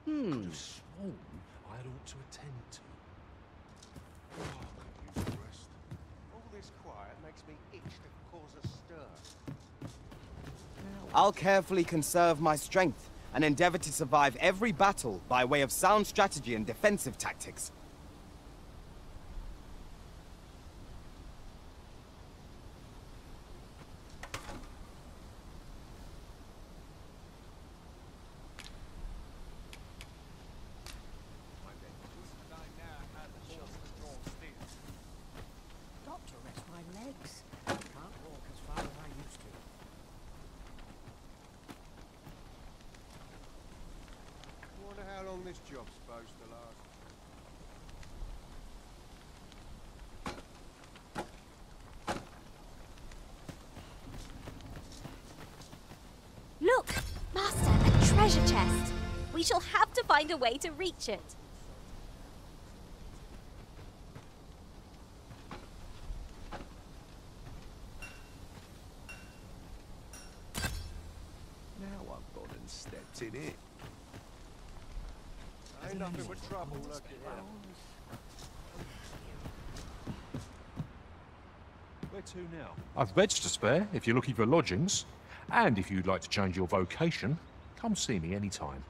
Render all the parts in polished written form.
I'd have sworn I had ought to attend to. Oh, I could use a rest. All this quiet makes me itch to cause a stir. I'll carefully conserve my strength and endeavor to survive every battle by way of sound strategy and defensive tactics. Got to rest my legs. Can't walk as far as I used to. Wonder how long this job's supposed to last. Look! Master, a treasure chest! We shall have to find a way to reach it. Now I've gone and stepped in it. Ain't nothing but trouble lurking here. Where to now? I've beds to spare if you're looking for lodgings. And if you'd like to change your vocation, come see me anytime.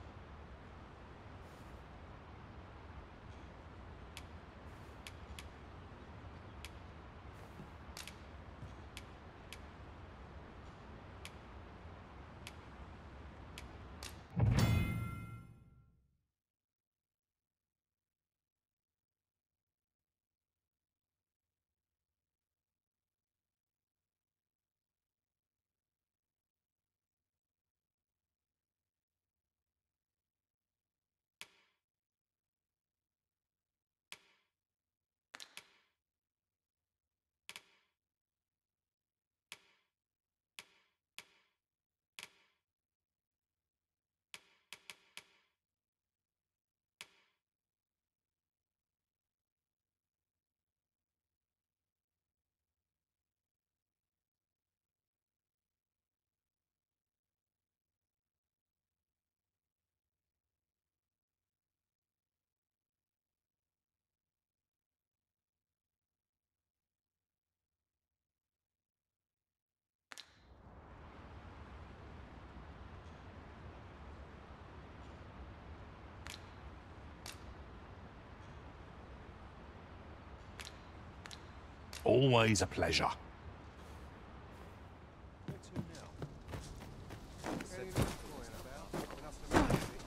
Always a pleasure.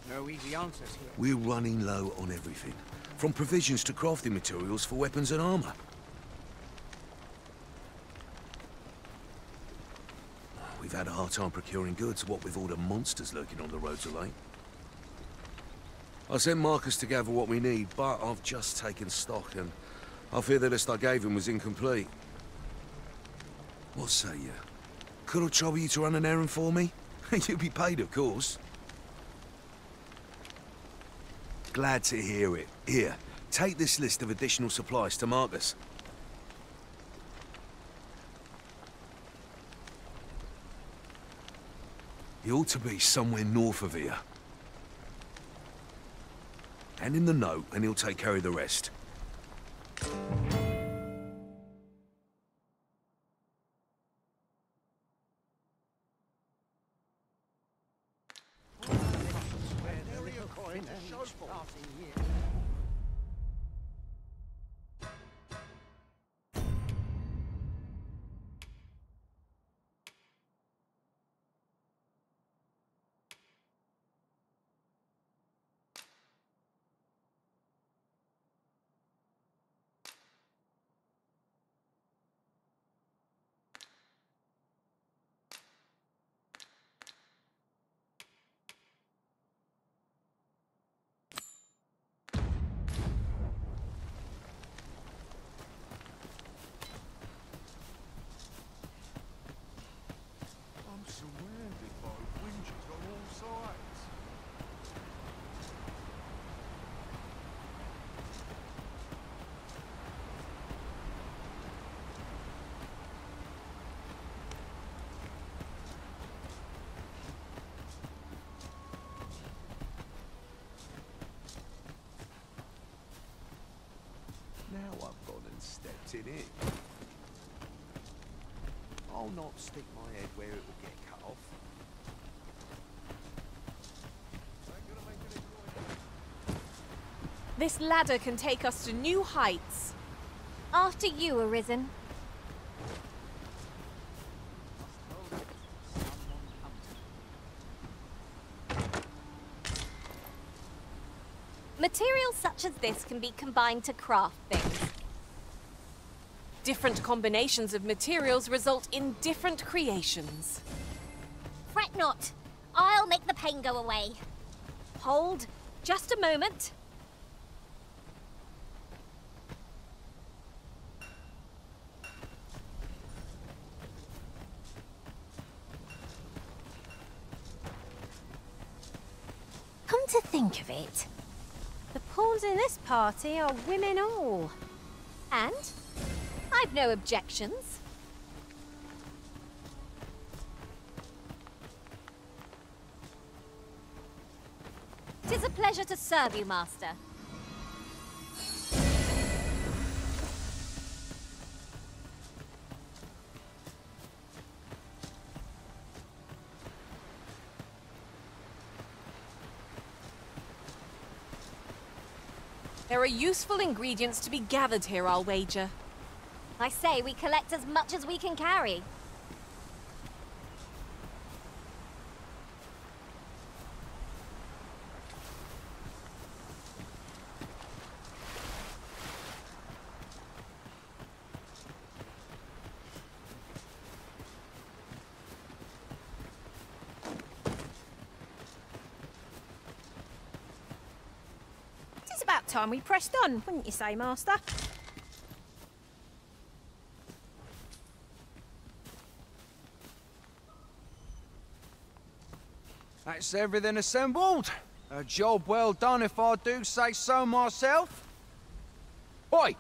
No easy answers here. We're running low on everything, from provisions to crafting materials for weapons and armor. We've had a hard time procuring goods, what with all the monsters lurking on the roads of late. I sent Marcus to gather what we need, but I've just taken stock and I fear the list I gave him was incomplete. What say you? Could I trouble you to run an errand for me? You'll be paid, of course. Glad to hear it. Here, take this list of additional supplies to Marcus. He ought to be somewhere north of here. Hand him the note and he'll take care of the rest. in it. I'll not stick my head where it will get cut off. This ladder can take us to new heights. After you, Arisen. Materials such as this can be combined to craft things. Different combinations of materials result in different creations. Fret not. I'll make the pain go away. Hold. Just a moment. Come to think of it, the pawns in this party are women all. And I've no objections. Tis a pleasure to serve you, Master. There are useful ingredients to be gathered here, I'll wager. I say we collect as much as we can carry. It's about time we pressed on, wouldn't you say, Master? That's everything assembled. A job well done if I do say so myself. Oi!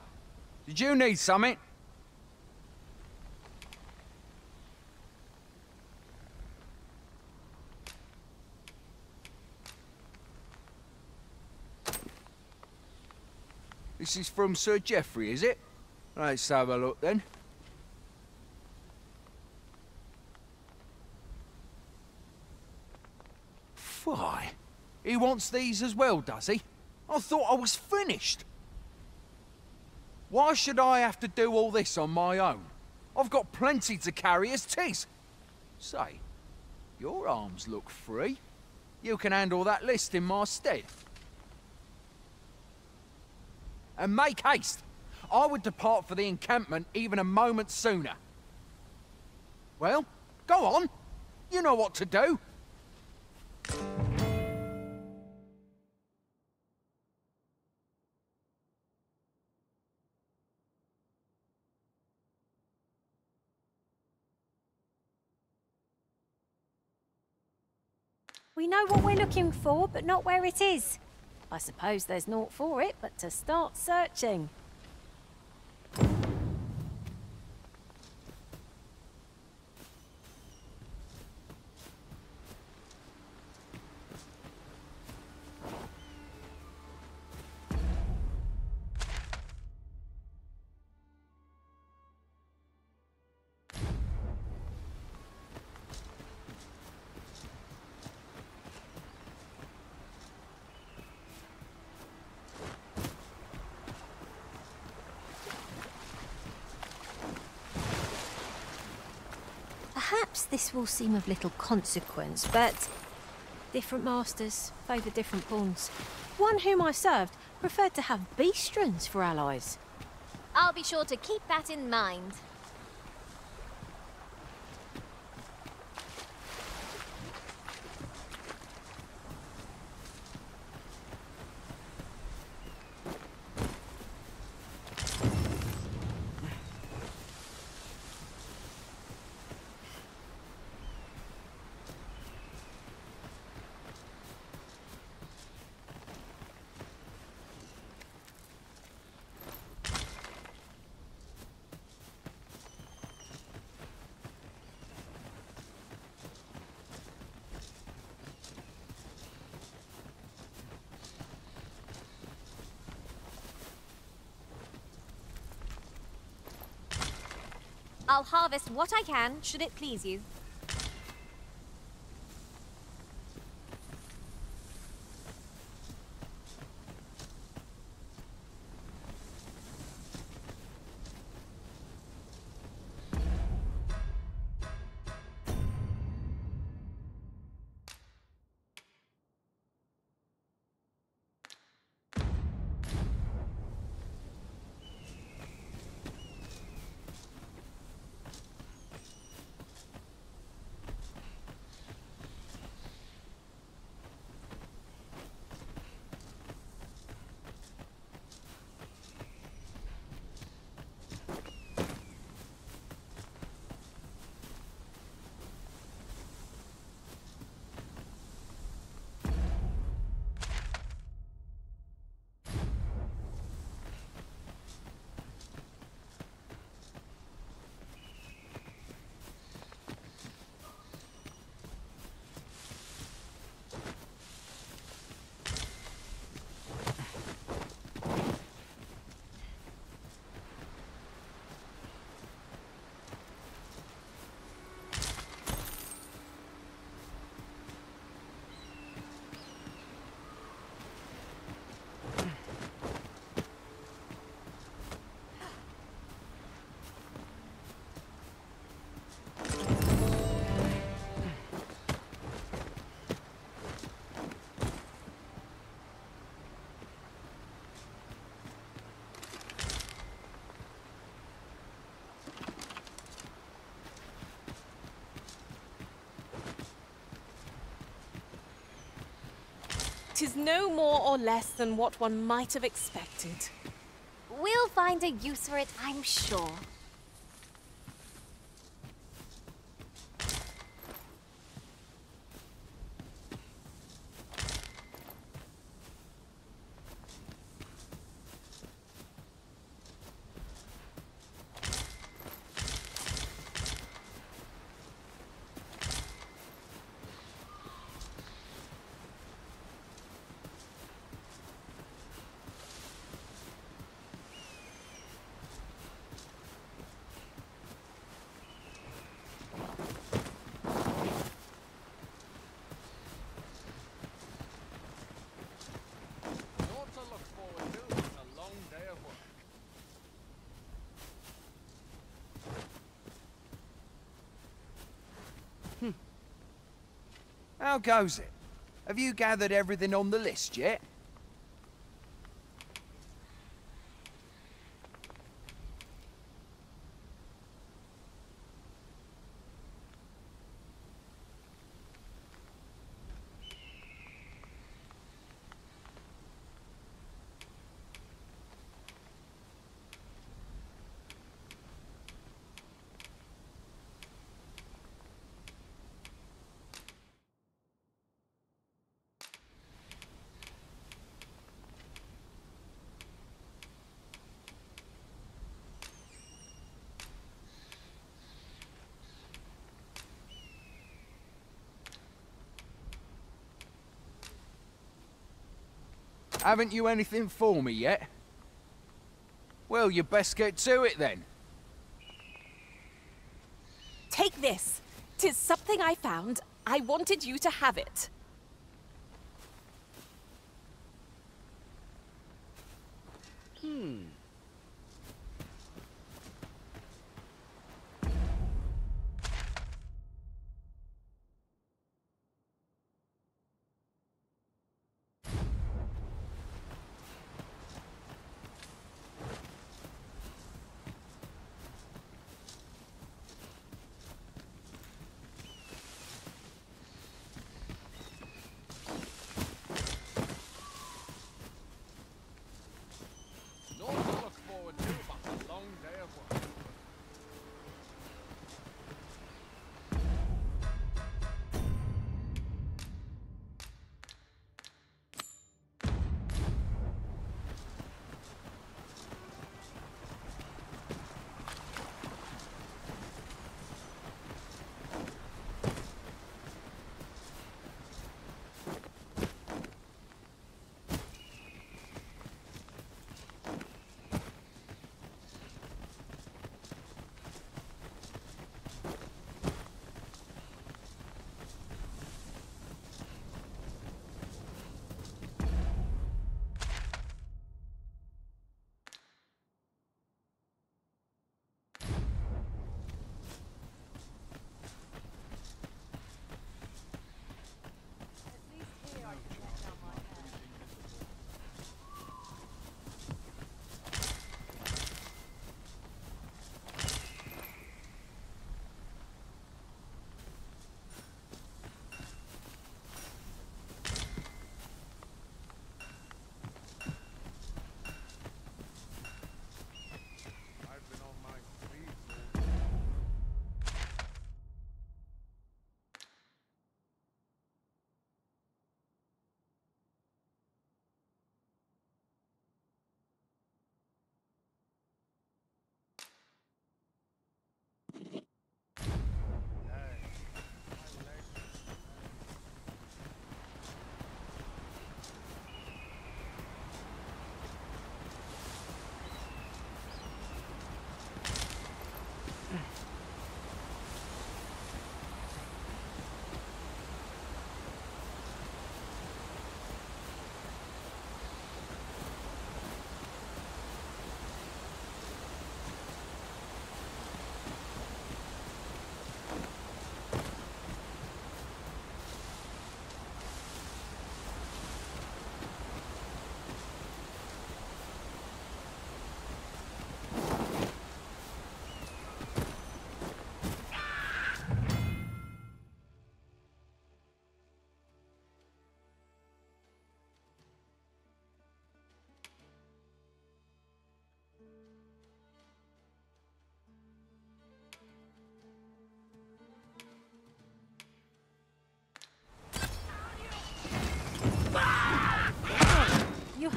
Did you need something? This is from Sir Geoffrey, is it? Let's have a look then. Why? He wants these as well, does he? I thought I was finished. Why should I have to do all this on my own? I've got plenty to carry as tis. Say, your arms look free. You can handle that list in my stead. And make haste. I would depart for the encampment even a moment sooner. Well, go on. You know what to do. We know what we're looking for, but not where it is. I suppose there's naught for it but to start searching. Perhaps this will seem of little consequence, but different masters favour different pawns. One whom I served preferred to have beastrons for allies. I'll be sure to keep that in mind. I'll harvest what I can, should it please you. Tis no more or less than what one might have expected. We'll find a use for it, I'm sure. How goes it? Have you gathered everything on the list yet? Haven't you anything for me yet? Well, you best get to it then. Take this. 'Tis something I found. I wanted you to have it. Not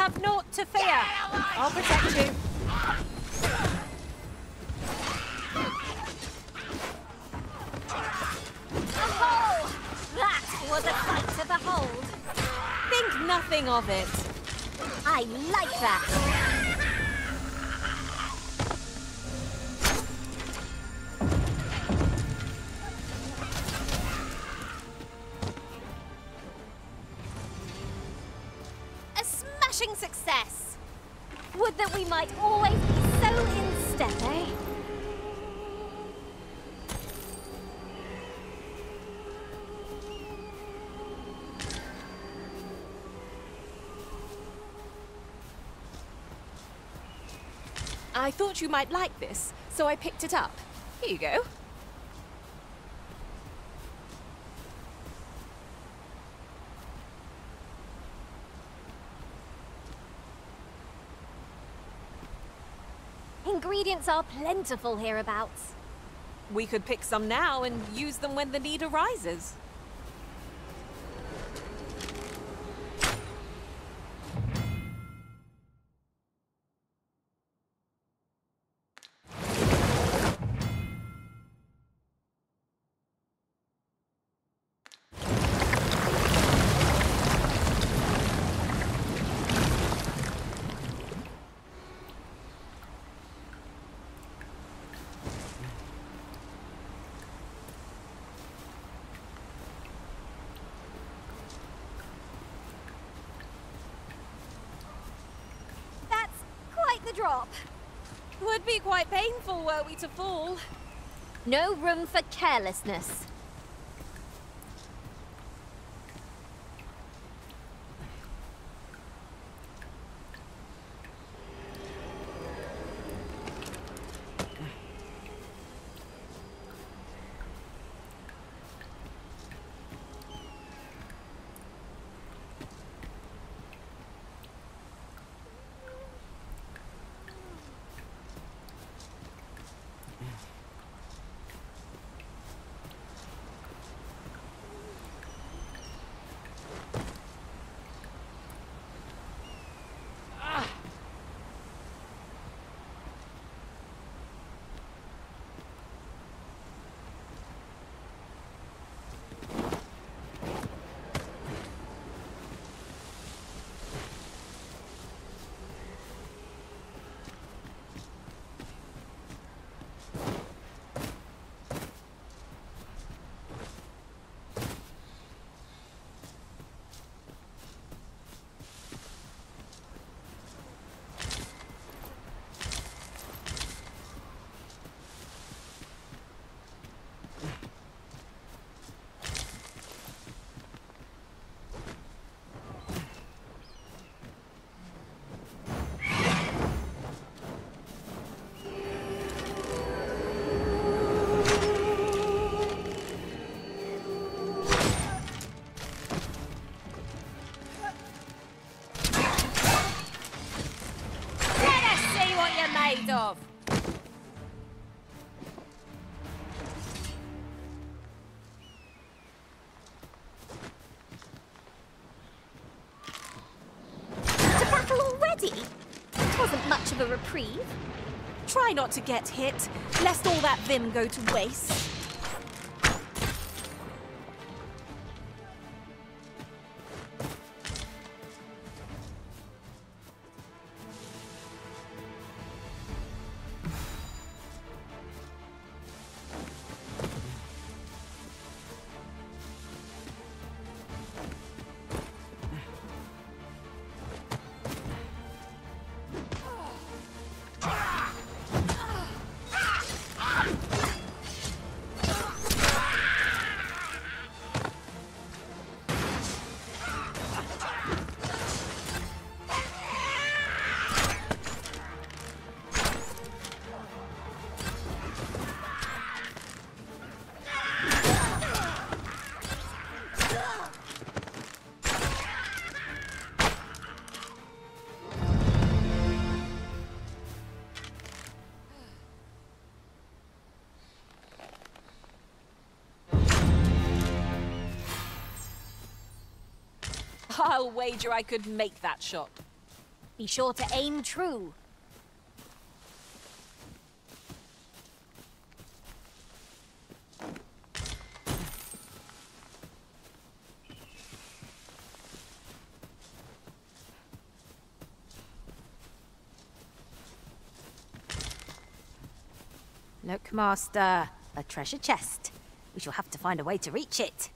Have naught to fear. I'll protect you. Oh, that was a sight to behold. Think nothing of it. I like that. A smashing success. Would that we might always be so in step, eh? I thought you might like this, so I picked it up. Here you go. Ingredients are plentiful hereabouts. We could pick some now and use them when the need arises. The drop. Would be quite painful were we to fall. No room for carelessness. Of. To battle already? Wasn't much of a reprieve. Try not to get hit, lest all that vim go to waste. I'll wager I could make that shot. Be sure to aim true. Look, Master. A treasure chest. We shall have to find a way to reach it.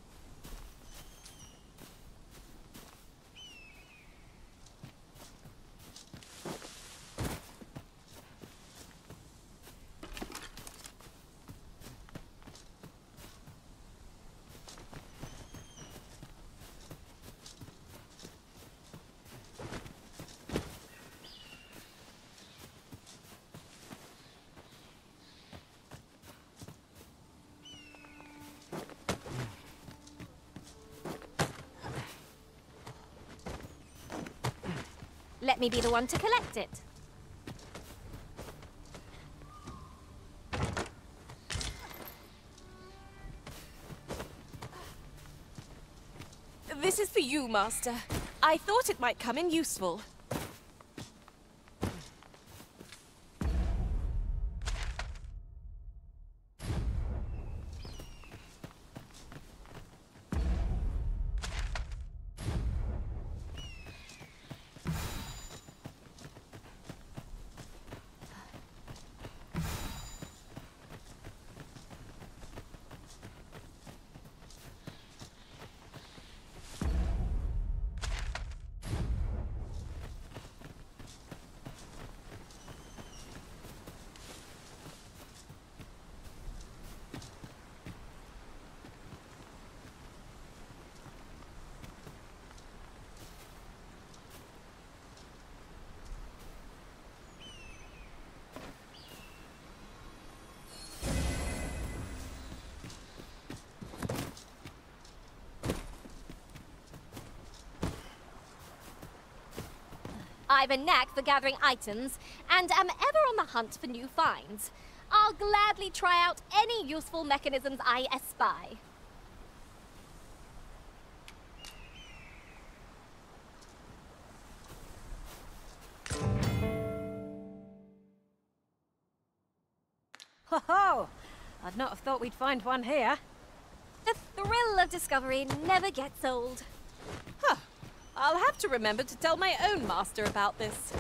Let me be the one to collect it. This is for you, Master. I thought it might come in useful. I've a knack for gathering items, and am ever on the hunt for new finds. I'll gladly try out any useful mechanisms I espy. Ho ho! I'd not have thought we'd find one here. The thrill of discovery never gets old. Huh. I'll have to remember to tell my own master about this.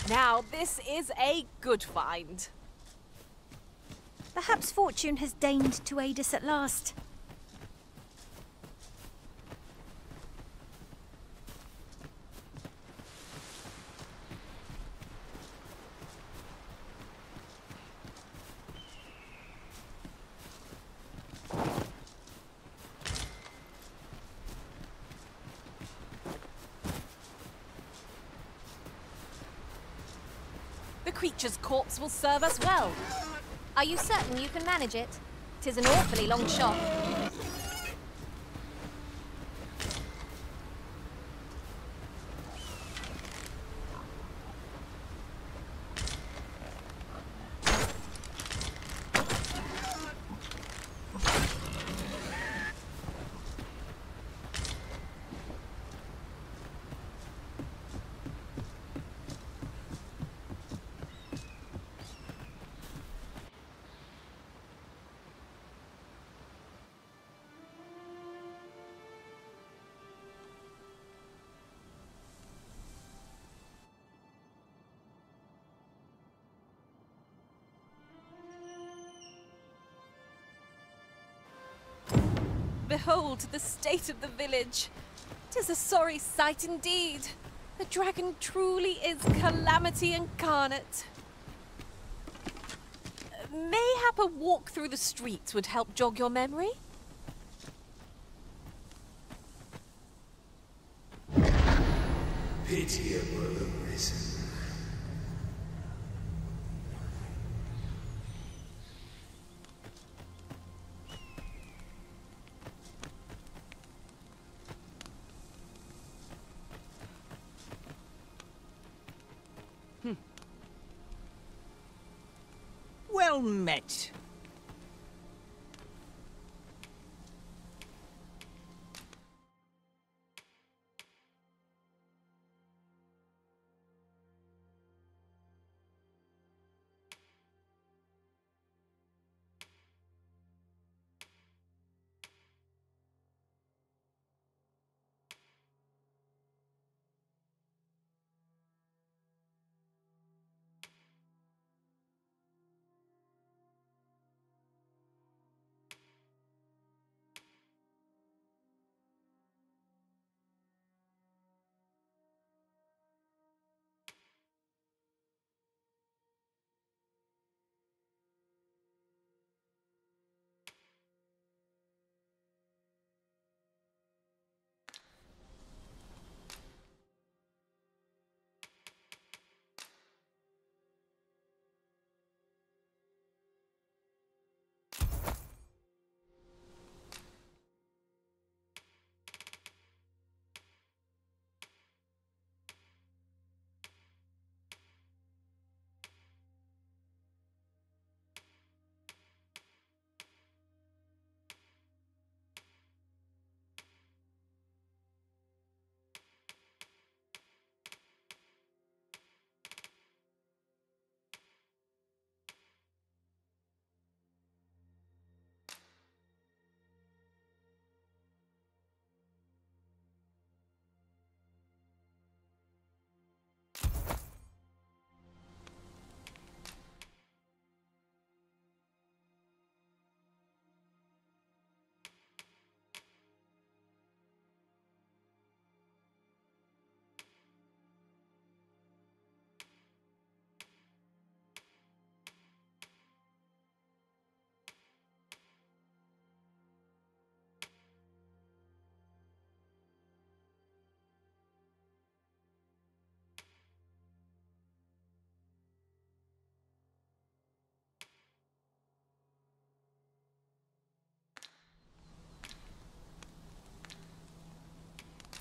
Now, this is a good find. Perhaps fortune has deigned to aid us at last. The creature's corpse will serve us well. Are you certain you can manage it? 'Tis an awfully long shot. Behold the state of the village. 'Tis a sorry sight indeed. The dragon truly is calamity incarnate. Mayhap a walk through the streets would help jog your memory? Pitiable arisen. Well met.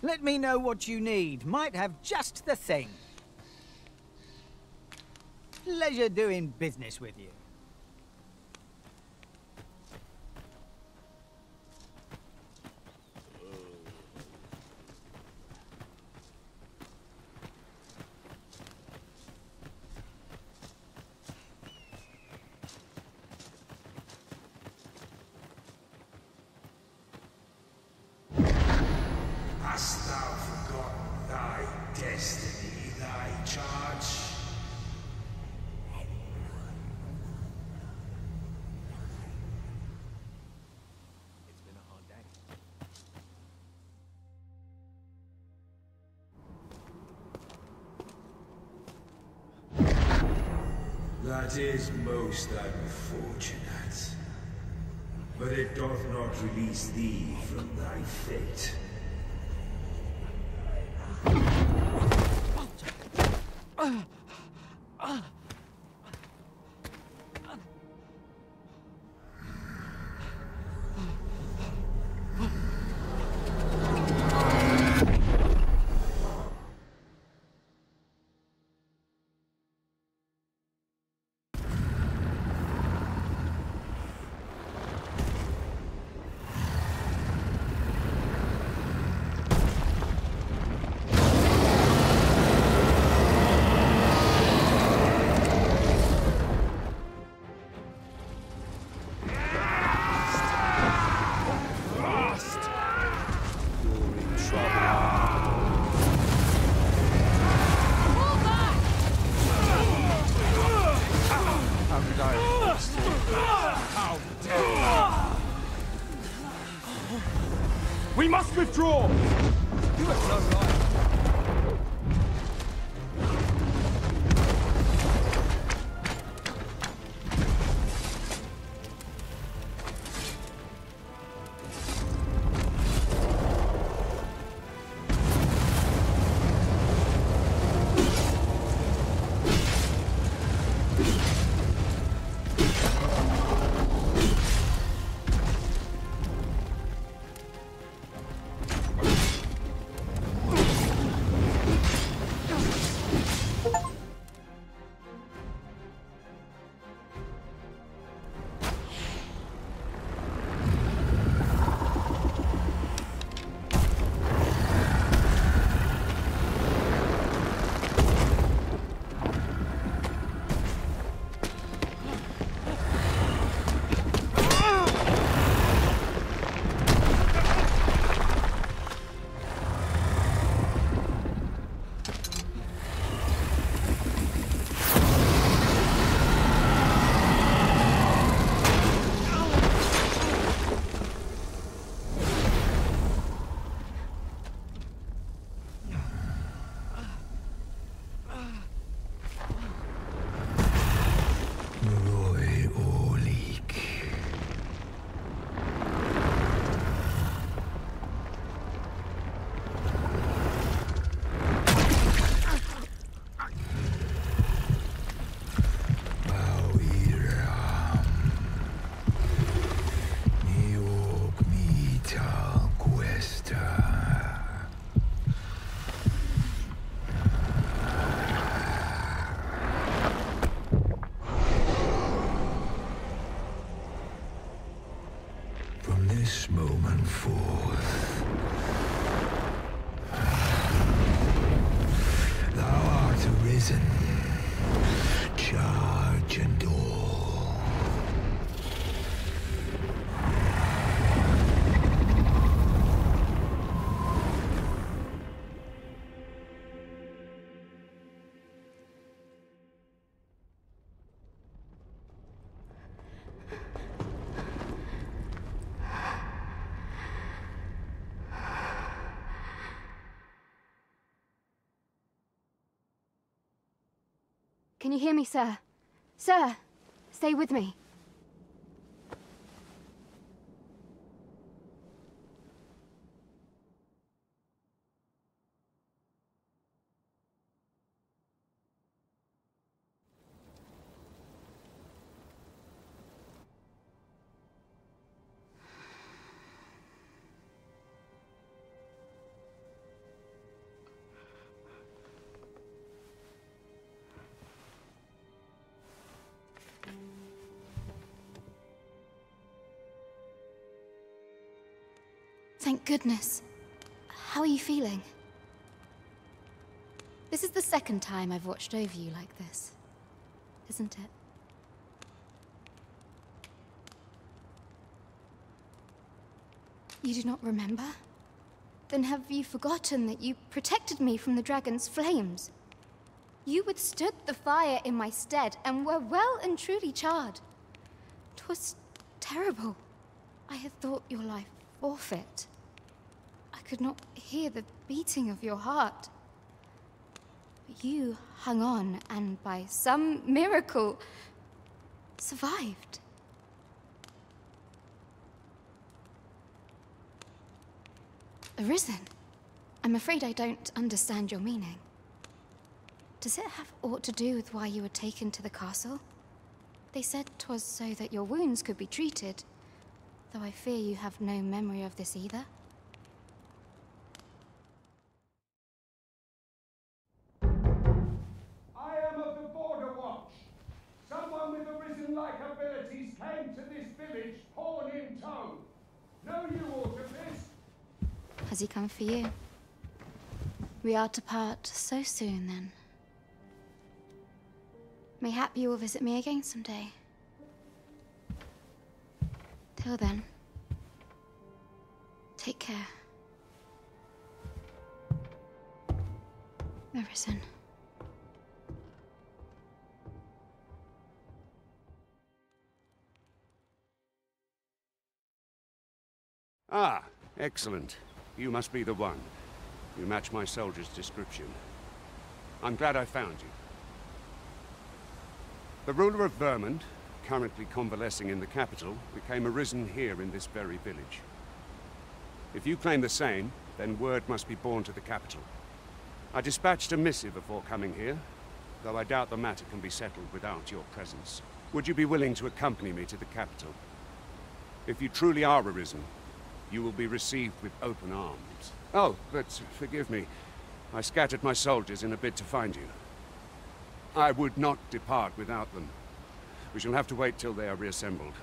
Let me know what you need. Might have just the thing. Pleasure doing business with you. Hast thou forgotten thy destiny, thy charge? It's been a hard day. That is most unfortunate. But it doth not release thee from thy fate. We must withdraw! You are so right. Can you hear me, sir? Sir, stay with me. Thank goodness. How are you feeling? This is the second time I've watched over you like this, isn't it? You do not remember? Then have you forgotten that you protected me from the dragon's flames? You withstood the fire in my stead and were well and truly charred. 'Twas terrible. I had thought your life forfeit. I could not hear the beating of your heart. But you hung on and by some miracle survived. Arisen? I'm afraid I don't understand your meaning. Does it have aught to do with why you were taken to the castle? They said 'twas so that your wounds could be treated, though I fear you have no memory of this either. I am of the Border Watch. Someone with Arisen-like abilities came to this village, horn in tow. Know you aught of this? Has he come for you? We are to part so soon, then. Mayhap you will visit me again someday. Till then, take care. Arisen. Ah, excellent. You must be the one. You match my soldier's description. I'm glad I found you. The ruler of Vermont, currently convalescing in the capital, became arisen here in this very village. If you claim the same, then word must be borne to the capital. I dispatched a missive before coming here, though I doubt the matter can be settled without your presence. Would you be willing to accompany me to the capital? If you truly are arisen, you will be received with open arms. Oh, but forgive me. I scattered my soldiers in a bid to find you. I would not depart without them. We shall have to wait till they are reassembled.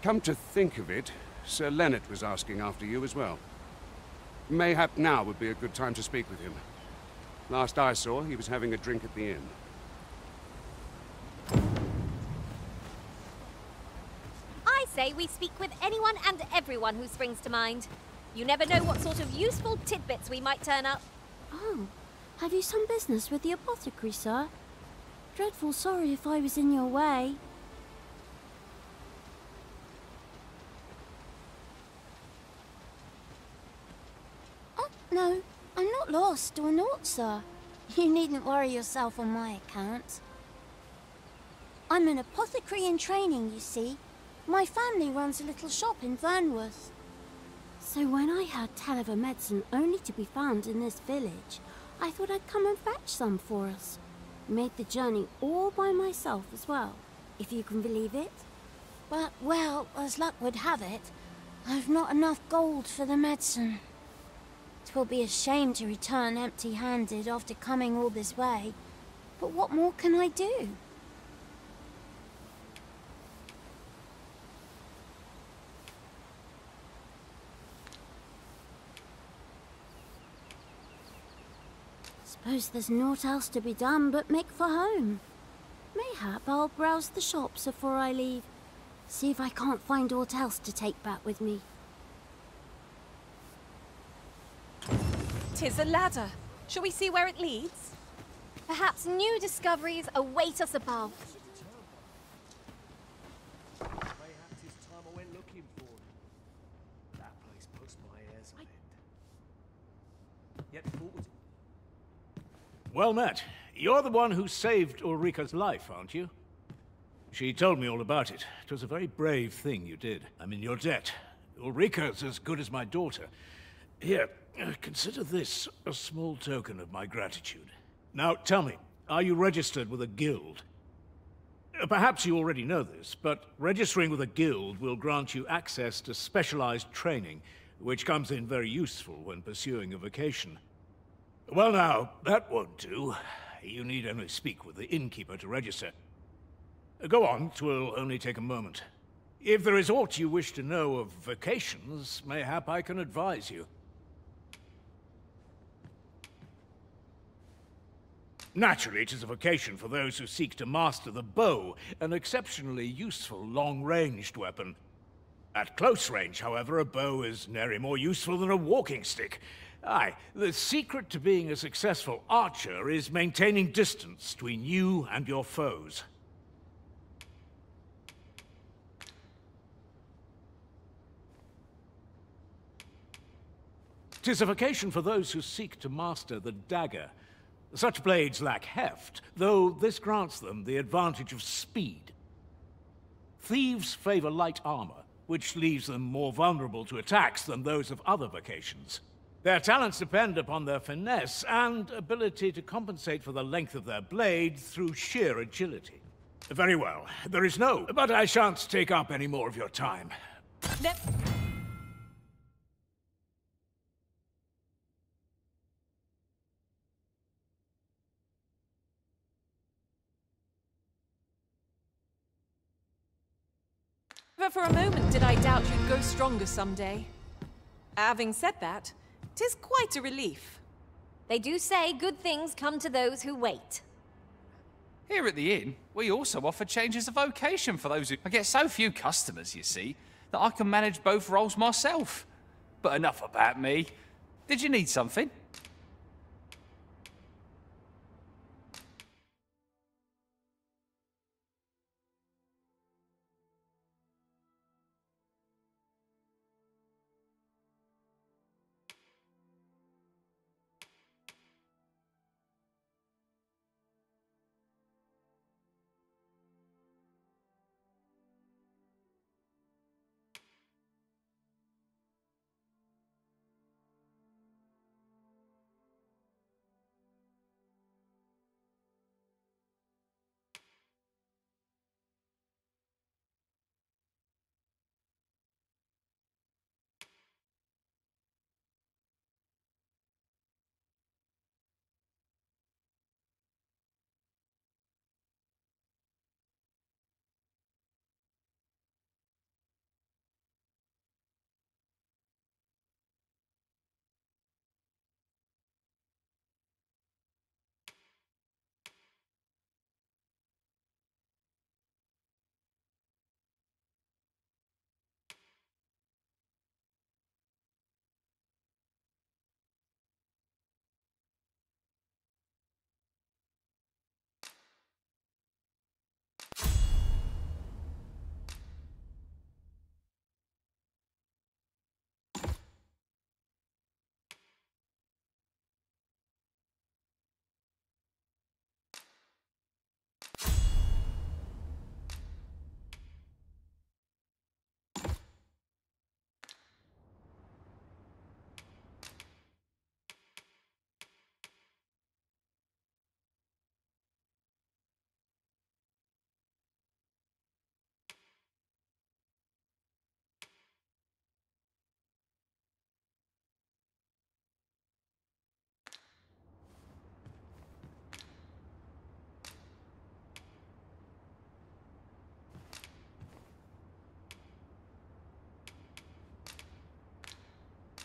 Come to think of it, Sir Leonard was asking after you as well. Mayhap now would be a good time to speak with him. Last I saw, he was having a drink at the inn. I say we speak with anyone and everyone who springs to mind. You never know what sort of useful tidbits we might turn up. Oh, have you some business with the apothecary, sir? Dreadful sorry if I was in your way. Oh, no, I'm not lost or naught, sir. You needn't worry yourself on my account. I'm an apothecary in training, you see. My family runs a little shop in Vernworth. So when I heard tell of a medicine only to be found in this village, I thought I'd come and fetch some for us. Made the journey all by myself as well, if you can believe it. But, well, as luck would have it, I've not enough gold for the medicine. 'Twill be a shame to return empty-handed after coming all this way. But what more can I do? Suppose there's naught else to be done but make for home. Mayhap I'll browse the shops before I leave. See if I can't find aught else to take back with me. 'Tis a ladder. Shall we see where it leads? Perhaps new discoveries await us above. Mayhap 'tis time I went looking for it. That place puts my ears on end. Yet thought. Well met. You're the one who saved Ulrika's life, aren't you? She told me all about it. It was a very brave thing you did. I'm in your debt. Ulrika's as good as my daughter. Here, consider this a small token of my gratitude. Now, tell me, are you registered with a guild? Perhaps you already know this, but registering with a guild will grant you access to specialized training, which comes in very useful when pursuing a vocation. Well now, that won't do. You need only speak with the innkeeper to register. Go on, 'twill only take a moment. If there is aught you wish to know of vocations, mayhap I can advise you. Naturally, it is a vocation for those who seek to master the bow, an exceptionally useful long-ranged weapon. At close range, however, a bow is nary more useful than a walking stick. Aye, the secret to being a successful archer is maintaining distance between you and your foes. Tis a vocation for those who seek to master the dagger. Such blades lack heft, though this grants them the advantage of speed. Thieves favor light armor, which leaves them more vulnerable to attacks than those of other vocations. Their talents depend upon their finesse and ability to compensate for the length of their blade through sheer agility. Very well, there is no, but I shan't take up any more of your time. Never for a moment did I doubt you'd grow stronger someday. Having said that, 'tis quite a relief. They do say good things come to those who wait. Here at the inn, we also offer changes of vocation for those who... I get so few customers, you see, that I can manage both roles myself. But enough about me. Did you need something?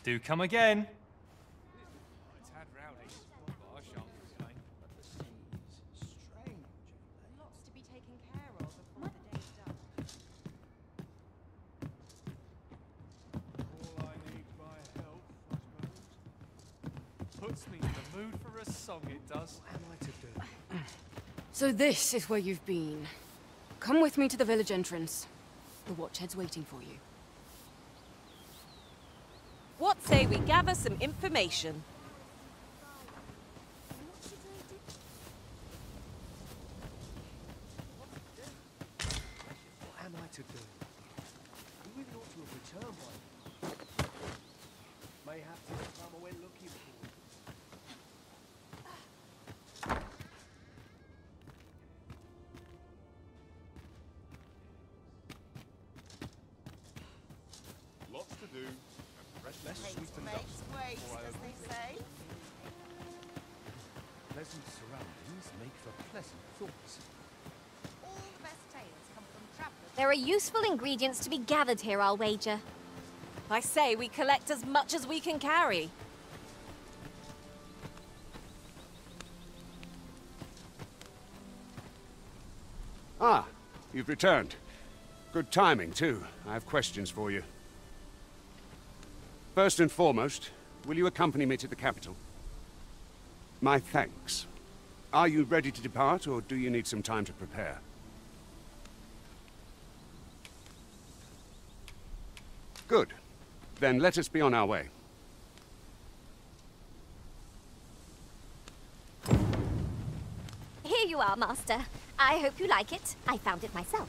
Do come again. It's had rowdy, but I shan't complain. Lots to be taken care of before the day's done. All I need by help, I suppose. Puts me in the mood for a song, it does. What am I to do? So this is where you've been. Come with me to the village entrance. The Watchhead's waiting for you. What say we gather some information? have to come away looking for. Lots to do. Less Haste makes waste, as they say. Pleasant surroundings make for pleasant thoughts. All the best tales come from travelers. There are useful ingredients to be gathered here, I'll wager. I say we collect as much as we can carry. Ah, you've returned. Good timing, too. I have questions for you. First and foremost, will you accompany me to the capital? My thanks. Are you ready to depart, or do you need some time to prepare? Good. Then let us be on our way. Here you are, Master. I hope you like it. I found it myself.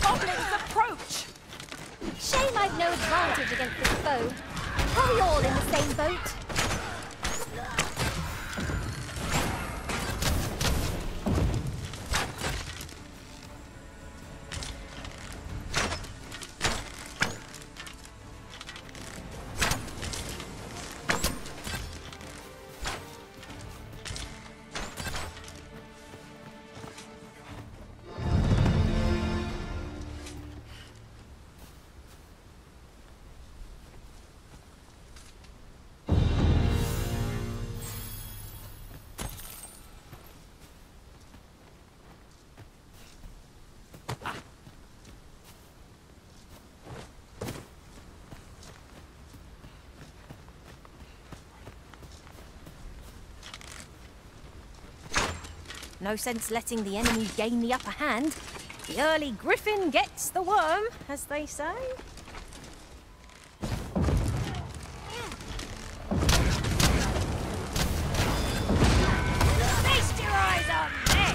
Goblins approach! Shame I've no advantage against this foe. Are we all in the same boat? No sense letting the enemy gain the upper hand. The early griffin gets the worm, as they say. Feast your eyes on this!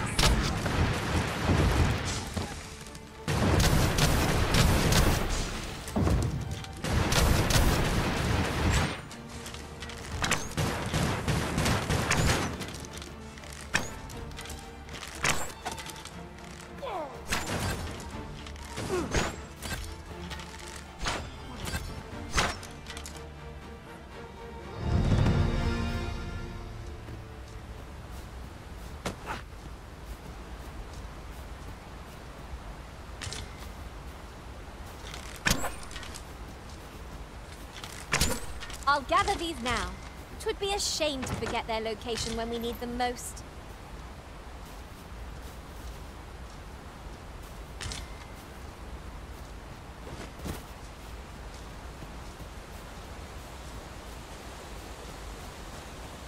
I'll gather these now. 'Twould be a shame to forget their location when we need them most.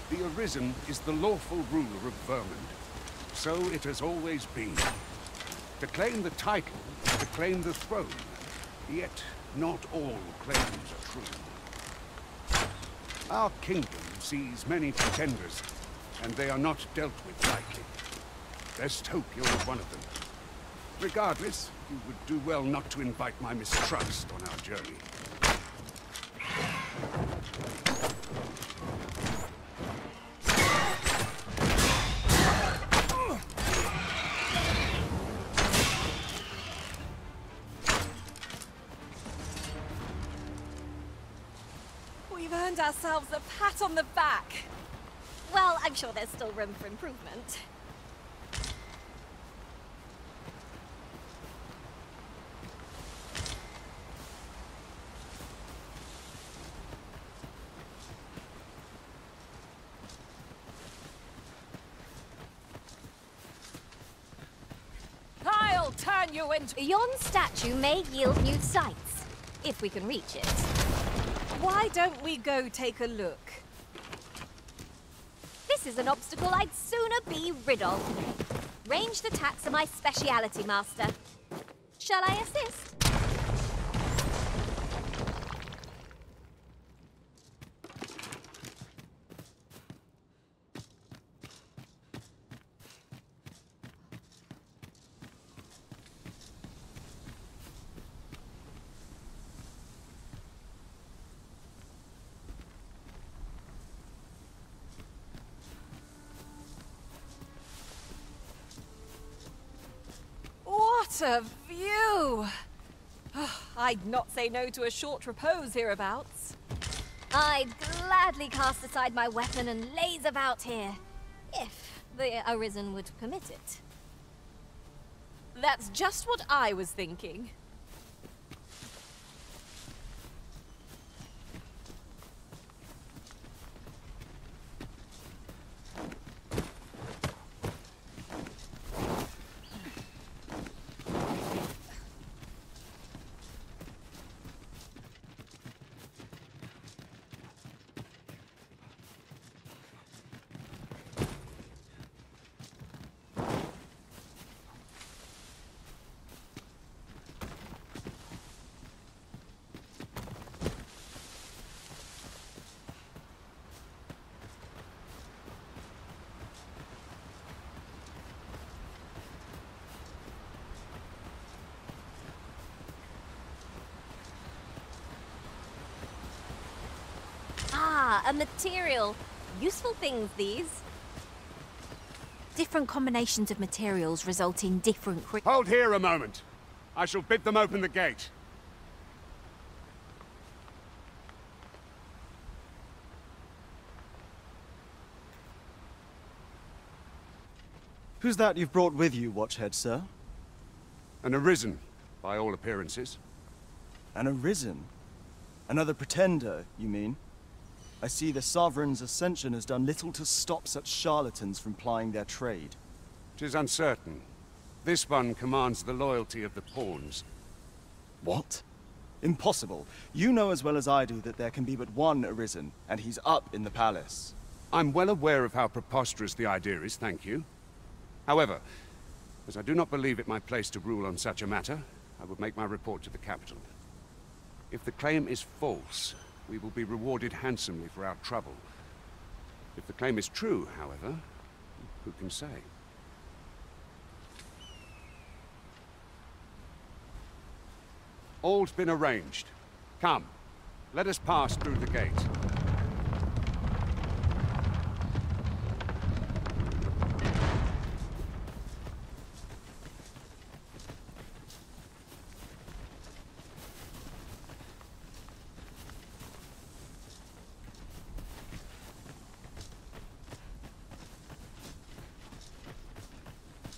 The Arisen is the lawful ruler of Vermund. So it has always been. To claim the title, to claim the throne. Yet not all claims are true. Our kingdom sees many pretenders, and they are not dealt with lightly. Best hope you're not one of them. Regardless, you would do well not to invite my mistrust on our journey. We've earned ourselves a pat on the back. Well, I'm sure there's still room for improvement. I'll turn you into... Yon statue may yield new sights, if we can reach it. Why don't we go take a look? This is an obstacle I'd sooner be rid of. Ranged attacks are my speciality, Master. Shall I assist? What a view! Oh, I'd not say no to a short repose hereabouts. I'd gladly cast aside my weapon and laze about here, if the Arisen would permit it. That's just what I was thinking. Ah, a material. Useful things, these. Different combinations of materials result in different Hold here a moment. I shall bid them open the gate. Who's that you've brought with you, Watchhead, sir? An Arisen, by all appearances. An Arisen? Another pretender, you mean? I see the Sovereign's ascension has done little to stop such charlatans from plying their trade. 'Tis uncertain. This one commands the loyalty of the pawns. What? Impossible. You know as well as I do that there can be but one Arisen, and he's up in the palace. I'm well aware of how preposterous the idea is, thank you. However, as I do not believe it my place to rule on such a matter, I would make my report to the capital. If the claim is false, we will be rewarded handsomely for our trouble. If the claim is true, however, who can say? All's been arranged. Come, let us pass through the gate.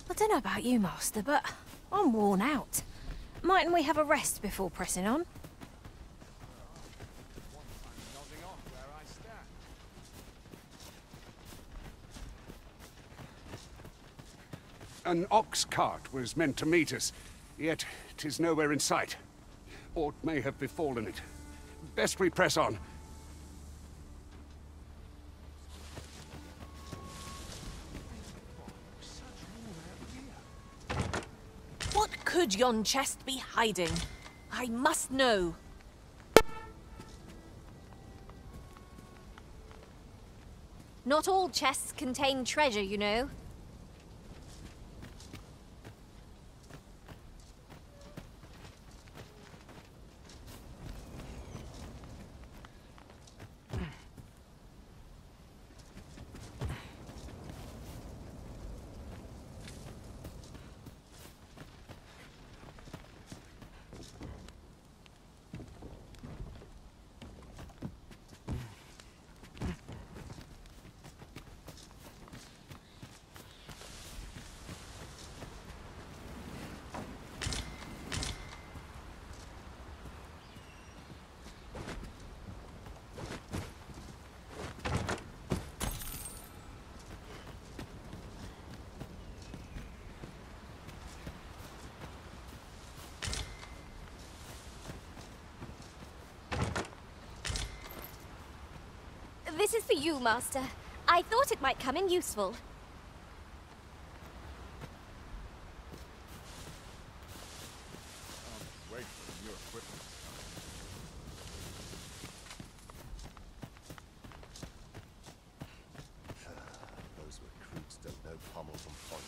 I don't know about you, Master, but I'm worn out. Mightn't we have a rest before pressing on? An ox cart was meant to meet us, yet 'tis nowhere in sight. Aught may have befallen it. Best we press on. What could yon chest be hiding? I must know. Not all chests contain treasure, you know. This is for you, Master. I thought it might come in useful. Those recruits don't know pommel from point.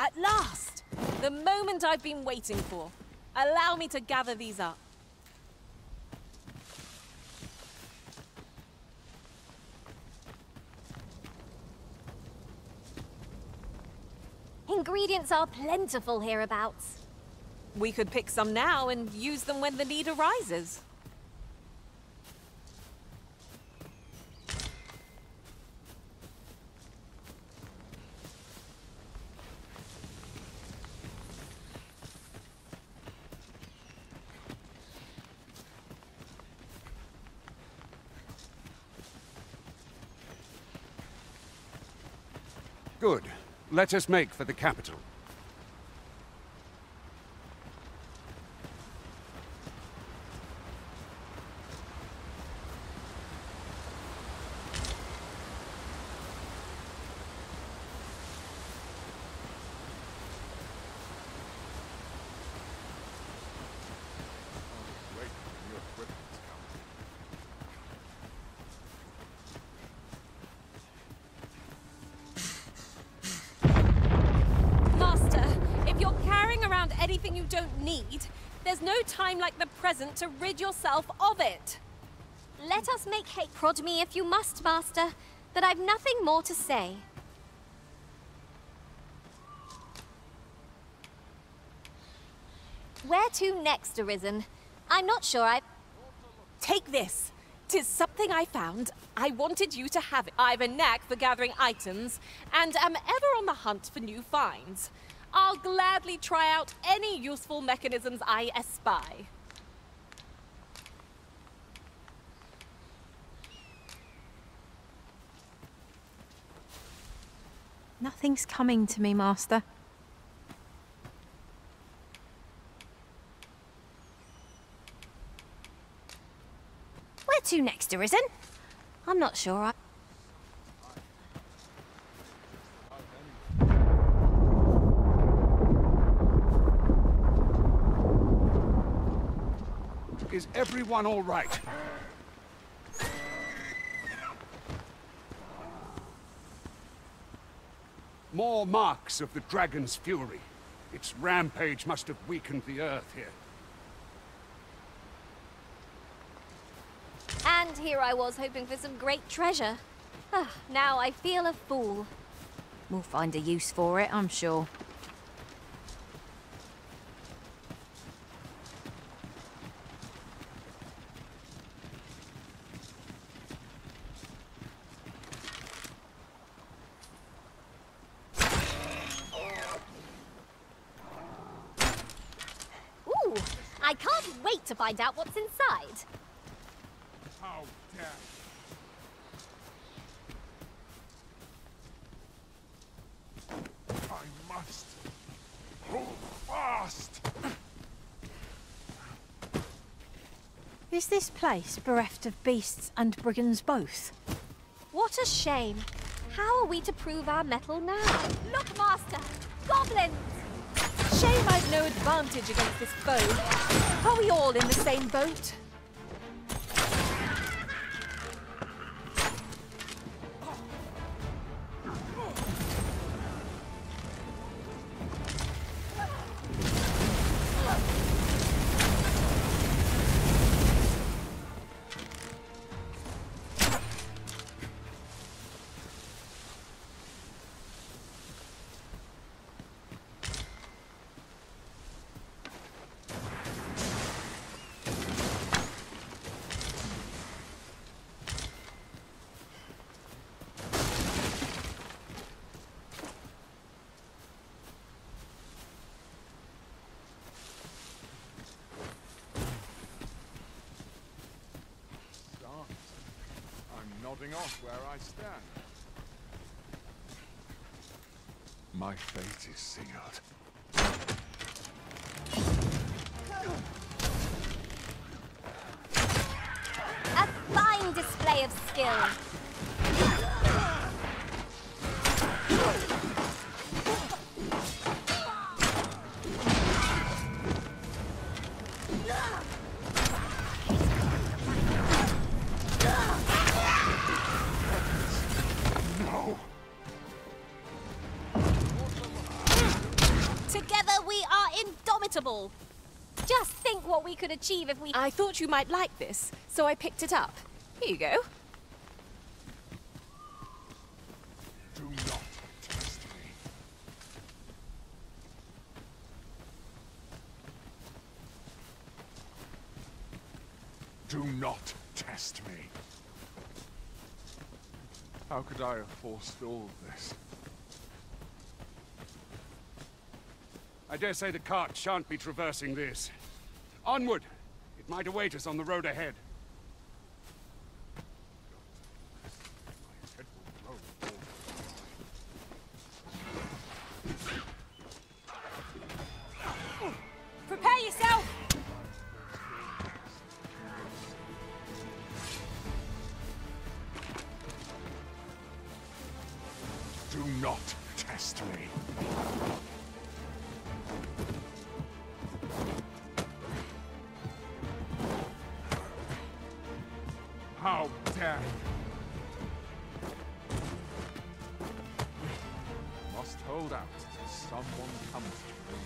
At last! The moment I've been waiting for. Allow me to gather these up. Ingredients are plentiful hereabouts. We could pick some now and use them when the need arises. Good. Let us make for the capital. Anything you don't need, there's no time like the present to rid yourself of it. Let us make haste. Prod me if you must, Master, but I've nothing more to say. Where to next, Arisen? I'm not sure I... Take this. 'Tis something I found. I wanted you to have it. I've a knack for gathering items, and am ever on the hunt for new finds. I'll gladly try out any useful mechanisms I espy. Nothing's coming to me, Master. Where to next, Arisen? I'm not sure I... Is everyone all right? More marks of the dragon's fury. Its rampage must have weakened the earth here. And here I was hoping for some great treasure. Now I feel a fool. We'll find a use for it, I'm sure. I can't wait to find out what's inside. How dare you! I must hold fast. Is this place bereft of beasts and brigands both? What a shame. How are we to prove our mettle now? Look, Master! Goblins! Shame I've no advantage against this foe. Are we all in the same boat? Nodding off where I stand. My fate is sealed. A fine display of skill. Just think what we could achieve if we... I thought you might like this, so I picked it up. Here you go. Do not test me. Do not test me. How could I have forestalled this? I dare say the cart shan't be traversing this. Onward! It might await us on the road ahead. Prepare yourself! Do not test me. How dare you! Must hold out till someone comes to me.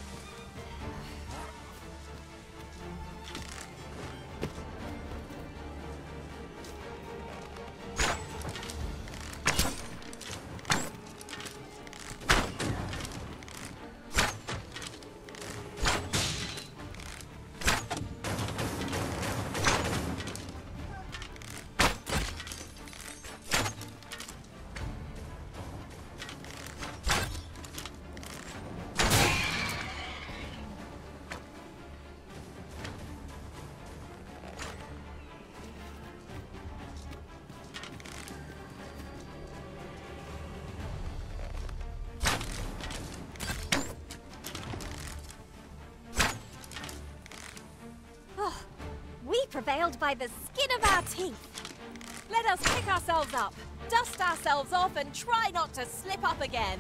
We prevailed by the skin of our teeth. Let us pick ourselves up, dust ourselves off, and try not to slip up again.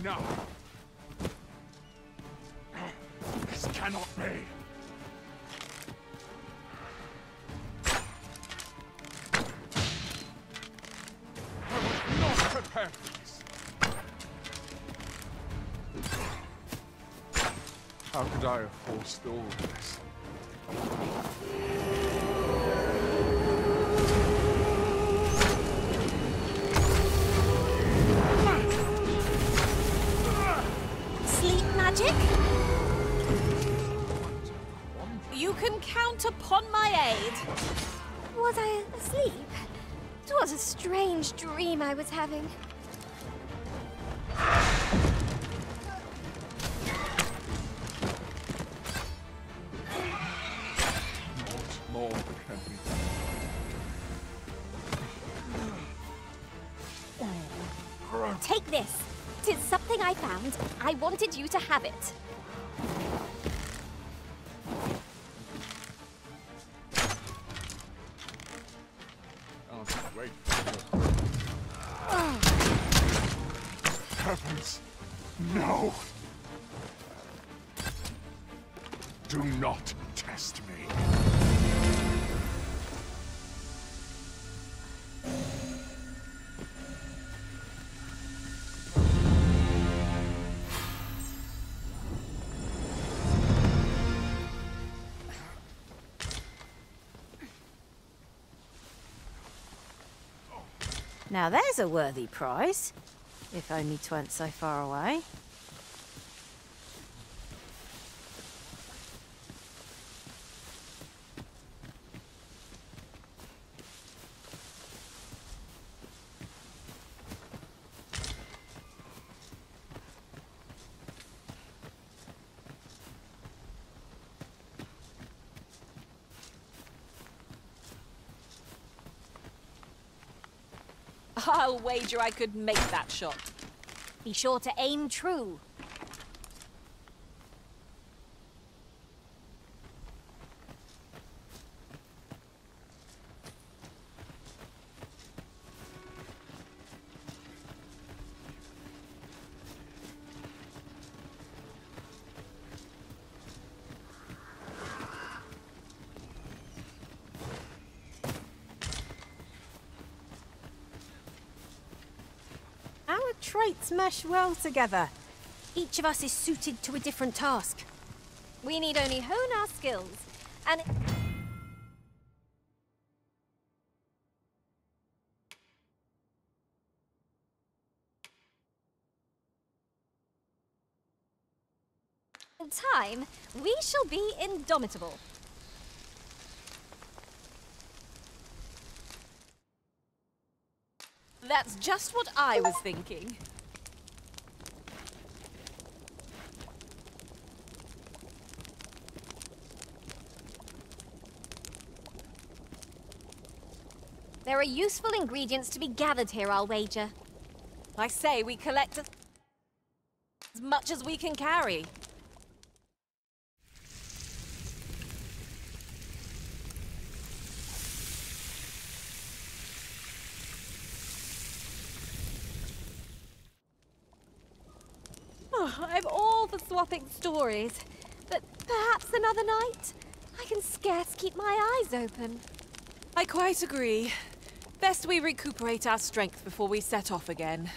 Enough! This cannot be! I was not prepared for this! How could I have forestalled this? Sleep magic? You can count upon my aid. Was I asleep? It was a strange dream I was having. More can be done. Take this. 'Tis something I found. I wanted you to have it. Wait. Heavens, no! Do not test me. Now there's a worthy prize, if only 'twa'n't so far away. I'll wager I could make that shot. Be sure to aim true. Our traits mesh well together. Each of us is suited to a different task. We need only hone our skills, and In time, we shall be indomitable. That's just what I was thinking. There are useful ingredients to be gathered here, I'll wager. I say we collect as much as we can carry. Oh, I'm all for swapping stories, but perhaps another night? I can scarce keep my eyes open. I quite agree. Best we recuperate our strength before we set off again.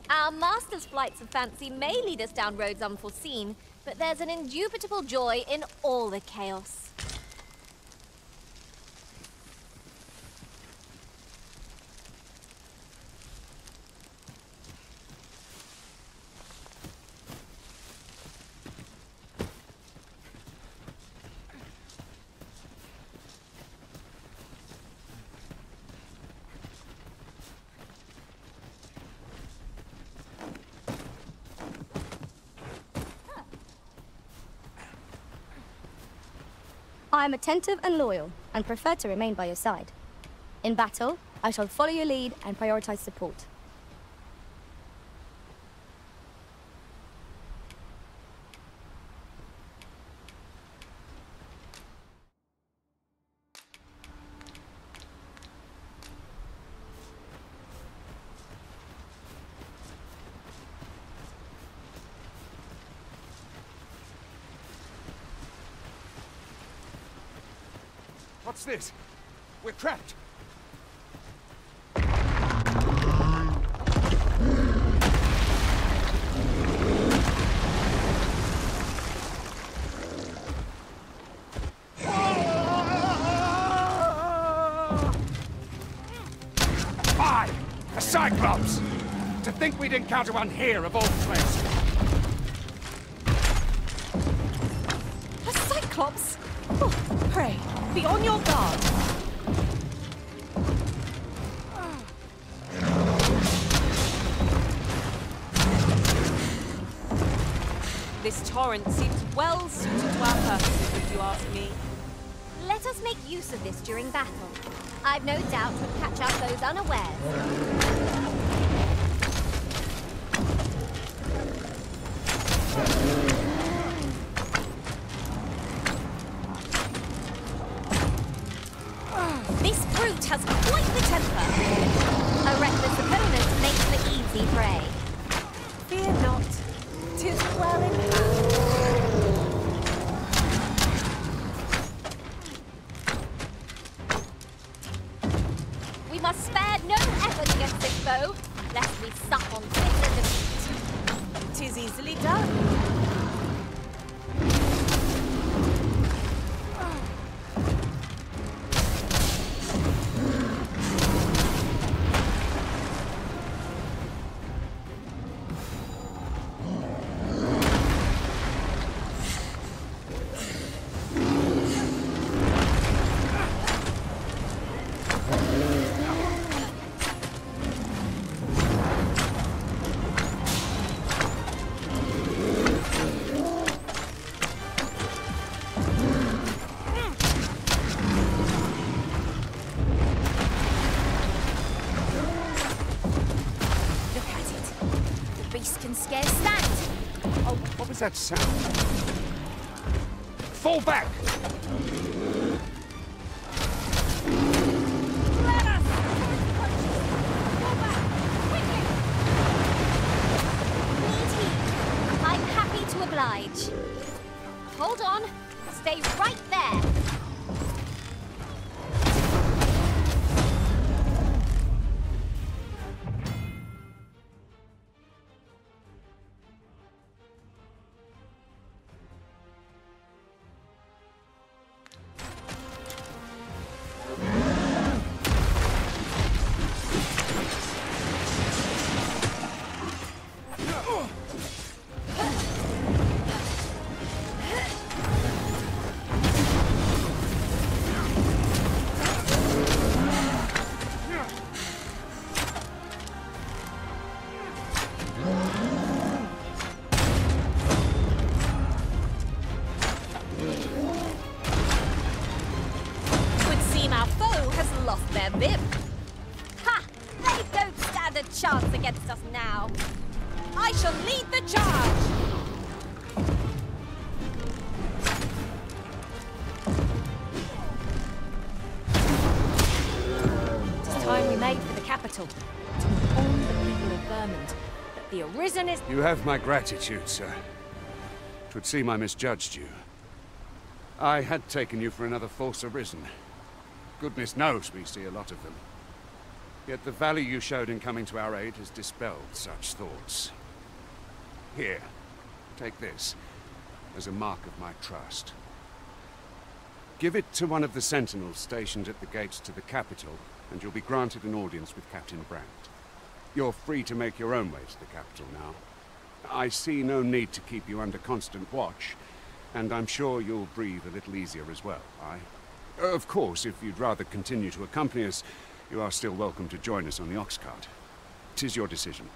Our master's flights of fancy may lead us down roads unforeseen, but there's an indubitable joy in all the chaos. I am attentive and loyal, and prefer to remain by your side. In battle, I shall follow your lead and prioritize support. What's this? We're trapped! Fie! A Cyclops! To think we'd encounter one here of all places! A Cyclops? Oh, pray, be on your guard. This torrent seems well suited to our purposes, if you ask me. Let us make use of this during battle. I've no doubt we'll catch out those unawares. This brute has quite the temper. A reckless opponent makes for easy prey. Fear not, 'tis well in hand. We must spare no effort against this foe, lest we sup on bitter defeat. 'Tis easily done. What was that sound? Fall back! chance against us now. I shall lead the charge! It's time we made for the capital, to inform the people of Vermont that the Arisen is... You have my gratitude, sir. 'Twould seem I misjudged you. I had taken you for another false Arisen. Goodness knows we see a lot of them. Yet the value you showed in coming to our aid has dispelled such thoughts. Here, take this, as a mark of my trust. Give it to one of the sentinels stationed at the gates to the capital, and you'll be granted an audience with Captain Brandt. You're free to make your own way to the capital now. I see no need to keep you under constant watch, and I'm sure you'll breathe a little easier as well, aye? Of course, if you'd rather continue to accompany us, you are still welcome to join us on the ox cart. 'Tis your decision.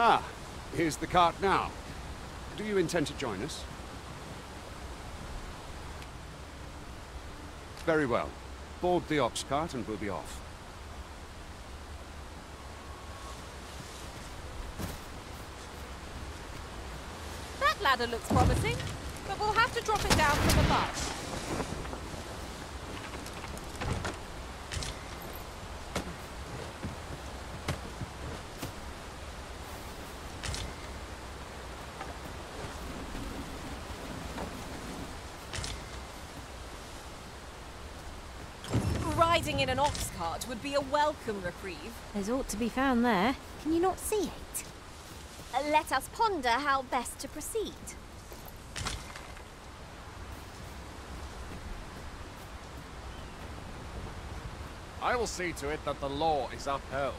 Ah, here's the cart now. Do you intend to join us? Very well. Board the ox cart and we'll be off. That ladder looks promising, but we'll have to drop it down from above. Riding in an ox cart would be a welcome reprieve. There's ought to be found there. Can you not see it? Let us ponder how best to proceed. I will see to it that the law is upheld.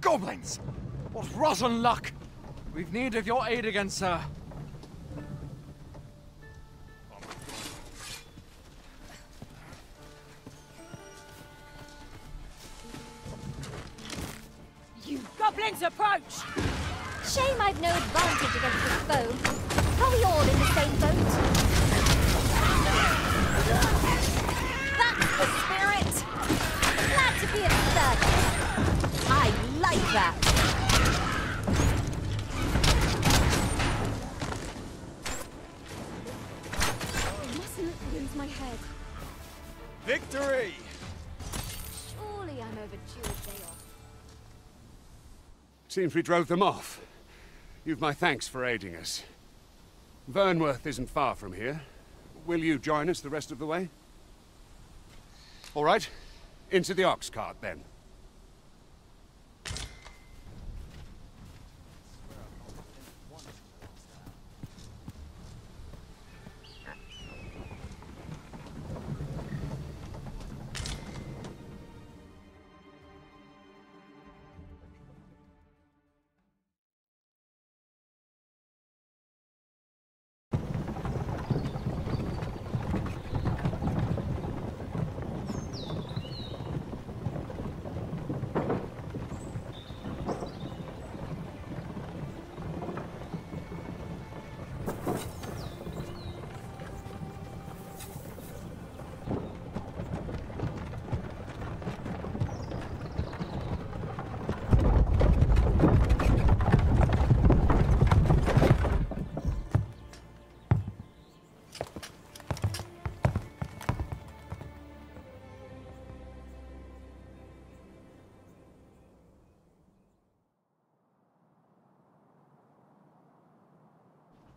Goblins! What rotten luck! We've need of your aid again, sir. You goblins approach! Shame I've no advantage against this foe. Are we all in the same boat? That's the spirit! Glad to be of service. I like that! I mustn't lose my head. Victory! Surely I'm overdue a day off. Seems we drove them off. You've my thanks for aiding us. Vernworth isn't far from here. Will you join us the rest of the way? All right. Into the ox cart, then.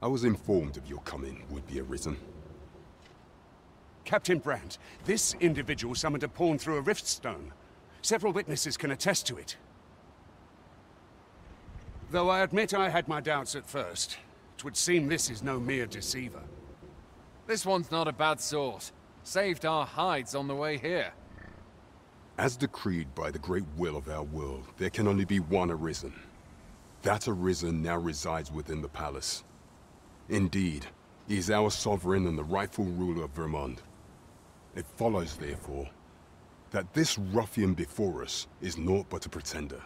I was informed of your coming, would-be Arisen. Captain Brandt, this individual summoned a pawn through a rift stone. Several witnesses can attest to it. Though I admit I had my doubts at first. It would seem this is no mere deceiver. This one's not a bad sort. Saved our hides on the way here. As decreed by the great will of our world, there can only be one Arisen. That Arisen now resides within the palace. Indeed, he is our sovereign and the rightful ruler of Vermont. It follows, therefore, that this ruffian before us is naught but a pretender.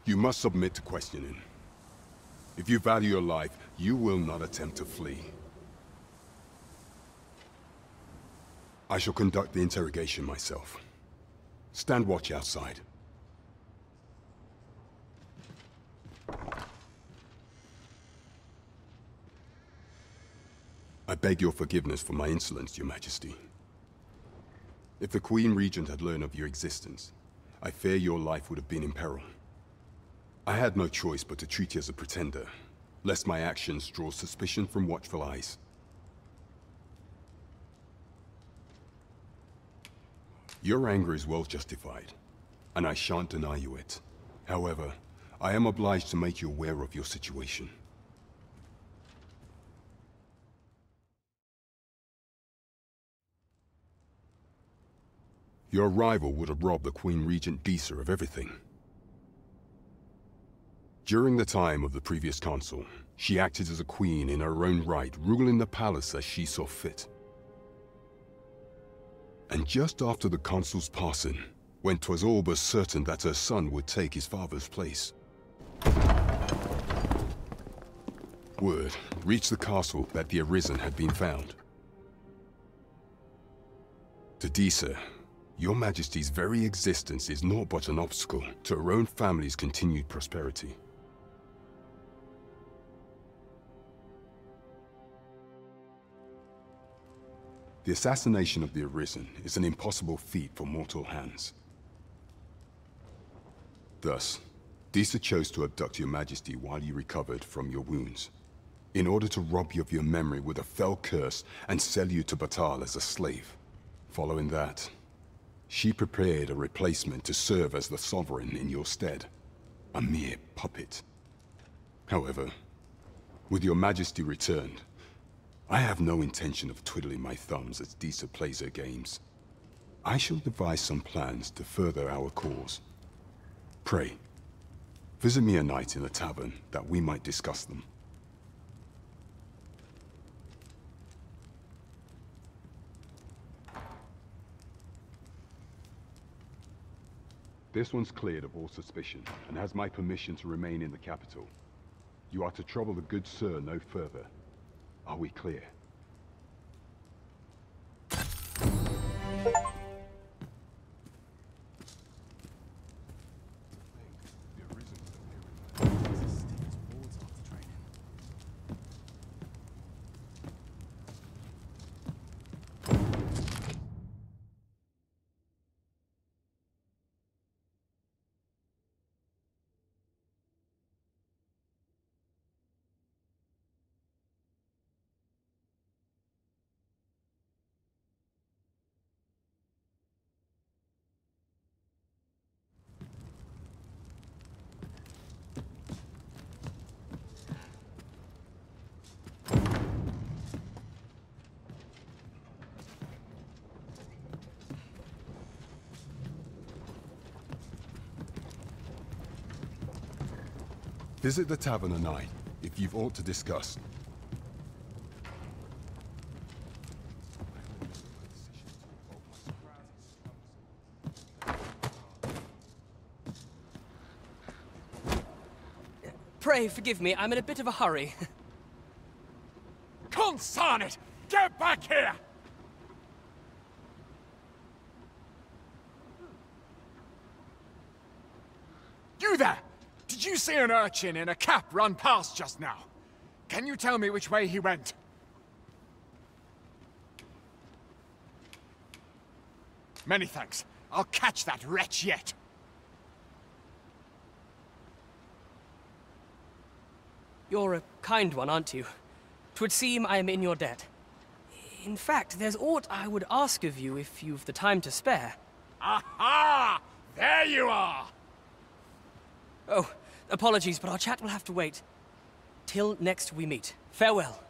You must submit to questioning. If you value your life, you will not attempt to flee. I shall conduct the interrogation myself. Stand watch outside. I beg your forgiveness for my insolence, Your Majesty. If the Queen Regent had learned of your existence, I fear your life would have been in peril. I had no choice but to treat you as a pretender, lest my actions draw suspicion from watchful eyes. Your anger is well justified, and I shan't deny you it. However, I am obliged to make you aware of your situation. Your arrival would have robbed the Queen Regent Disa of everything. During the time of the previous consul, she acted as a queen in her own right, ruling the palace as she saw fit. And just after the consul's passing, when 'twas all but certain that her son would take his father's place, word reached the castle that the Arisen had been found. To Disa, Your Majesty's very existence is naught but an obstacle to her own family's continued prosperity. The assassination of the Arisen is an impossible feat for mortal hands. Thus, Disa chose to abduct Your Majesty while you recovered from your wounds, in order to rob you of your memory with a fell curse and sell you to Batal as a slave. Following that, she prepared a replacement to serve as the sovereign in your stead, a mere puppet. However, with Your Majesty returned, I have no intention of twiddling my thumbs as Disa plays her games. I shall devise some plans to further our cause. Pray, visit me a night in the tavern that we might discuss them. This one's cleared of all suspicion, and has my permission to remain in the capital. You are to trouble the good sir no further. Are we clear? Visit the tavern a night, if you've aught to discuss. Pray forgive me, I'm in a bit of a hurry. Consarn it! Get back here! You there! Did you see an urchin in a cap run past just now? Can you tell me which way he went? Many thanks. I'll catch that wretch yet. You're a kind one, aren't you? 'Twould seem I am in your debt. In fact, there's aught I would ask of you if you've the time to spare. Aha! There you are! Oh, apologies, but our chat will have to wait. Till next we meet. Farewell.